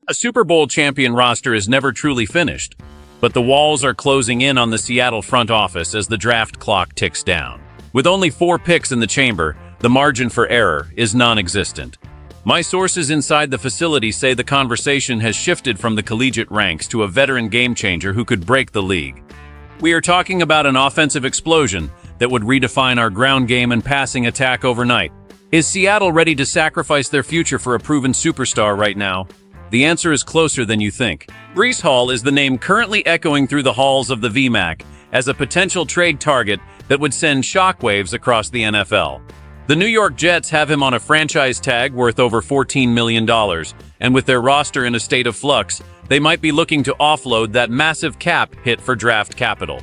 A Super Bowl champion roster is never truly finished, but the walls are closing in on the Seattle front office as the draft clock ticks down. With only 4 picks in the chamber, the margin for error is non-existent. My sources inside the facility say the conversation has shifted from the collegiate ranks to a veteran game-changer who could break the league. We are talking about an offensive explosion that would redefine our ground game and passing attack overnight. Is Seattle ready to sacrifice their future for a proven superstar right now? The answer is closer than you think. Breece Hall is the name currently echoing through the halls of the VMAC as a potential trade target that would send shockwaves across the NFL. The New York Jets have him on a franchise tag worth over $14 million, and with their roster in a state of flux, they might be looking to offload that massive cap hit for draft capital.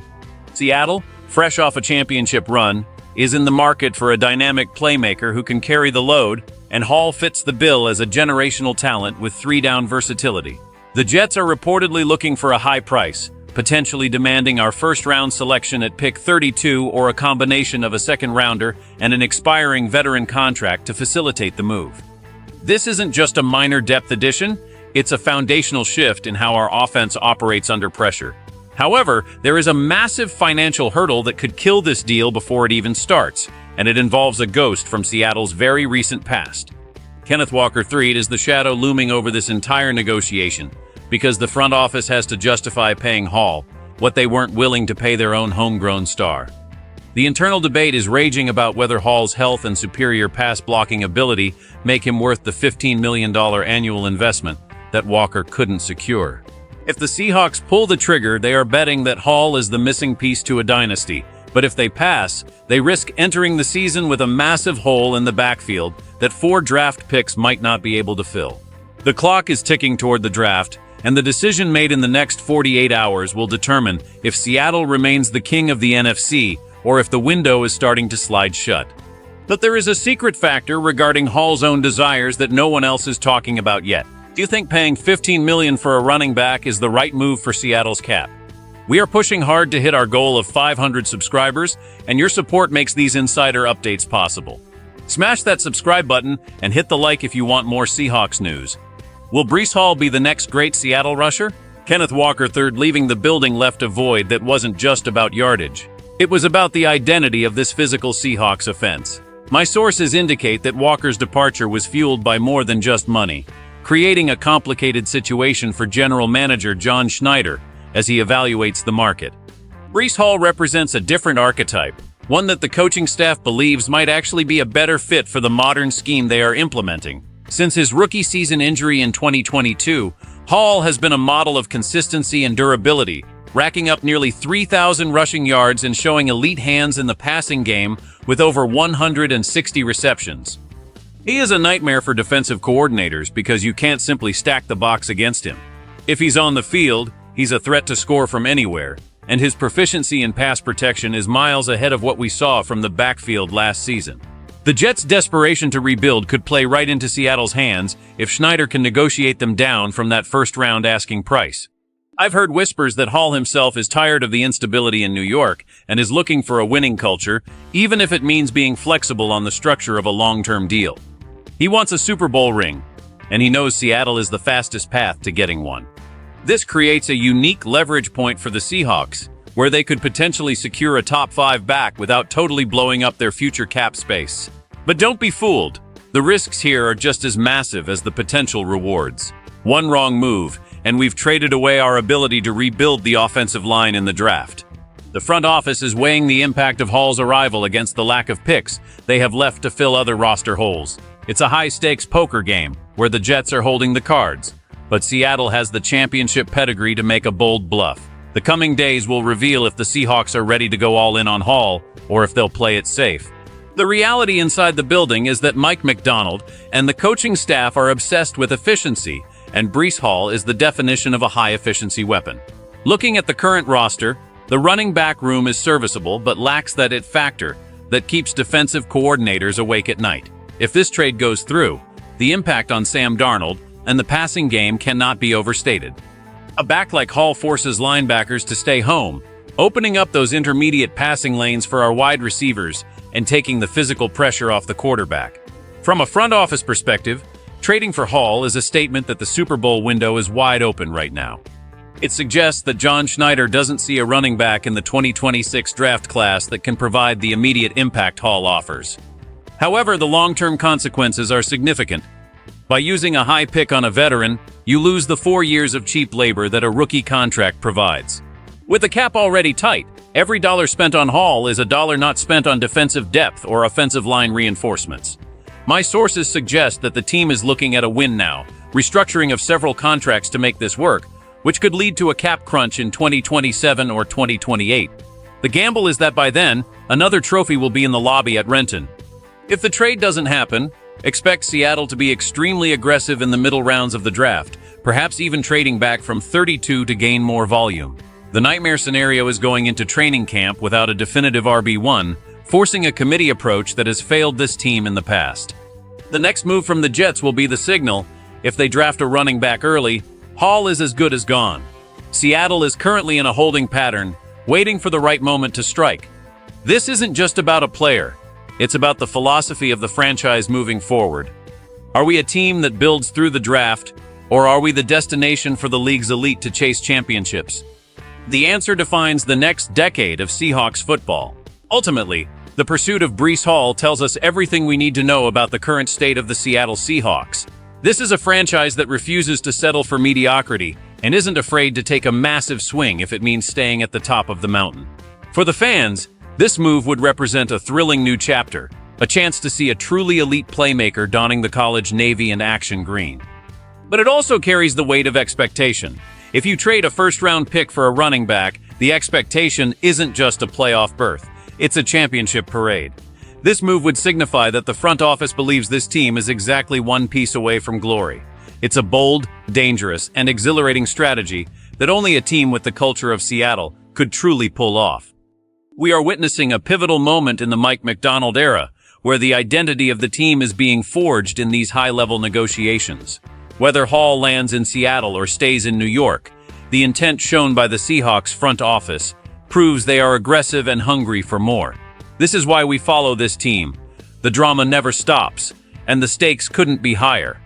Seattle, fresh off a championship run, is in the market for a dynamic playmaker who can carry the load, and Hall fits the bill as a generational talent with 3-down versatility. The Jets are reportedly looking for a high price, potentially demanding our first-round selection at pick 32 or a combination of a second-rounder and an expiring veteran contract to facilitate the move. This isn't just a minor depth addition, it's a foundational shift in how our offense operates under pressure. However, there is a massive financial hurdle that could kill this deal before it even starts, and it involves a ghost from Seattle's very recent past. Kenneth Walker III is the shadow looming over this entire negotiation, because the front office has to justify paying Hall what they weren't willing to pay their own homegrown star. The internal debate is raging about whether Hall's health and superior pass-blocking ability make him worth the $15 million annual investment that Walker couldn't secure. If the Seahawks pull the trigger, they are betting that Hall is the missing piece to a dynasty, but if they pass, they risk entering the season with a massive hole in the backfield that 4 draft picks might not be able to fill. The clock is ticking toward the draft, and the decision made in the next 48 hours will determine if Seattle remains the king of the NFC or if the window is starting to slide shut. But there is a secret factor regarding Hall's own desires that no one else is talking about yet. Do you think paying $15 million for a running back is the right move for Seattle's cap? We are pushing hard to hit our goal of 500 subscribers, and your support makes these insider updates possible. Smash that subscribe button and hit the like if you want more Seahawks news. Will Breece Hall be the next great Seattle rusher? Kenneth Walker III leaving the building left a void that wasn't just about yardage. It was about the identity of this physical Seahawks offense. My sources indicate that Walker's departure was fueled by more than just money, creating a complicated situation for general manager John Schneider as he evaluates the market. Breece Hall represents a different archetype, one that the coaching staff believes might actually be a better fit for the modern scheme they are implementing. Since his rookie season injury in 2022, Hall has been a model of consistency and durability, racking up nearly 3,000 rushing yards and showing elite hands in the passing game with over 160 receptions. He is a nightmare for defensive coordinators because you can't simply stack the box against him. If he's on the field, he's a threat to score from anywhere, and his proficiency in pass protection is miles ahead of what we saw from the backfield last season. The Jets' desperation to rebuild could play right into Seattle's hands if Schneider can negotiate them down from that first-round asking price. I've heard whispers that Hall himself is tired of the instability in New York and is looking for a winning culture, even if it means being flexible on the structure of a long-term deal. He wants a Super Bowl ring, and he knows Seattle is the fastest path to getting one. This creates a unique leverage point for the Seahawks, where they could potentially secure a top 5 back without totally blowing up their future cap space. But don't be fooled. The risks here are just as massive as the potential rewards. One wrong move, and we've traded away our ability to rebuild the offensive line in the draft. The front office is weighing the impact of Hall's arrival against the lack of picks they have left to fill other roster holes. It's a high-stakes poker game, where the Jets are holding the cards, but Seattle has the championship pedigree to make a bold bluff. The coming days will reveal if the Seahawks are ready to go all in on Hall, or if they'll play it safe. The reality inside the building is that Mike Macdonald and the coaching staff are obsessed with efficiency, and Breece Hall is the definition of a high-efficiency weapon. Looking at the current roster, the running back room is serviceable but lacks that it factor that keeps defensive coordinators awake at night. If this trade goes through, the impact on Sam Darnold and the passing game cannot be overstated. A back like Hall forces linebackers to stay home, opening up those intermediate passing lanes for our wide receivers and taking the physical pressure off the quarterback. From a front office perspective, Trading for Hall is a statement that the Super Bowl window is wide open right now. It suggests that John Schneider doesn't see a running back in the 2026 draft class that can provide the immediate impact Hall offers. However, the long-term consequences are significant. By using a high pick on a veteran, you lose the 4 years of cheap labor that a rookie contract provides. With the cap already tight, every dollar spent on Hall is a dollar not spent on defensive depth or offensive line reinforcements. My sources suggest that the team is looking at a win now, restructuring of several contracts to make this work, which could lead to a cap crunch in 2027 or 2028. The gamble is that by then, another trophy will be in the lobby at Renton. If the trade doesn't happen, expect Seattle to be extremely aggressive in the middle rounds of the draft, perhaps even trading back from 32 to gain more volume. The nightmare scenario is going into training camp without a definitive RB1, forcing a committee approach that has failed this team in the past. The next move from the Jets will be the signal. If they draft a running back early, Hall is as good as gone. Seattle is currently in a holding pattern, waiting for the right moment to strike. This isn't just about a player. It's about the philosophy of the franchise moving forward. Are we a team that builds through the draft, or are we the destination for the league's elite to chase championships? The answer defines the next decade of Seahawks football. Ultimately, the pursuit of Breece Hall tells us everything we need to know about the current state of the Seattle Seahawks. This is a franchise that refuses to settle for mediocrity and isn't afraid to take a massive swing if it means staying at the top of the mountain. For the fans, this move would represent a thrilling new chapter, a chance to see a truly elite playmaker donning the college navy and action green. But it also carries the weight of expectation. If you trade a first-round pick for a running back, the expectation isn't just a playoff berth, it's a championship parade. This move would signify that the front office believes this team is exactly one piece away from glory. It's a bold, dangerous, and exhilarating strategy that only a team with the culture of Seattle could truly pull off. We are witnessing a pivotal moment in the Mike Macdonald era, where the identity of the team is being forged in these high-level negotiations. Whether Hall lands in Seattle or stays in New York, the intent shown by the Seahawks front office proves they are aggressive and hungry for more. This is why we follow this team. The drama never stops, and the stakes couldn't be higher.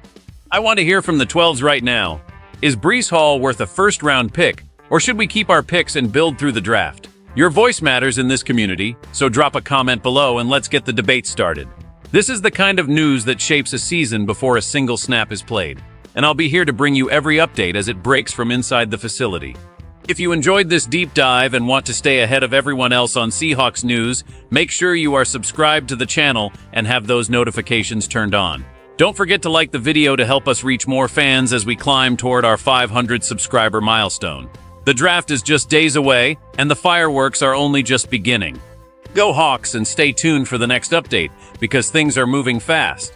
I want to hear from the 12s right now. Is Breece Hall worth a first-round pick, or should we keep our picks and build through the draft? Your voice matters in this community, so drop a comment below and let's get the debate started. This is the kind of news that shapes a season before a single snap is played, and I'll be here to bring you every update as it breaks from inside the facility. If you enjoyed this deep dive and want to stay ahead of everyone else on Seahawks news, make sure you are subscribed to the channel and have those notifications turned on. Don't forget to like the video to help us reach more fans as we climb toward our 500 subscriber milestone. The draft is just days away, and the fireworks are only just beginning. Go Hawks and stay tuned for the next update, because things are moving fast.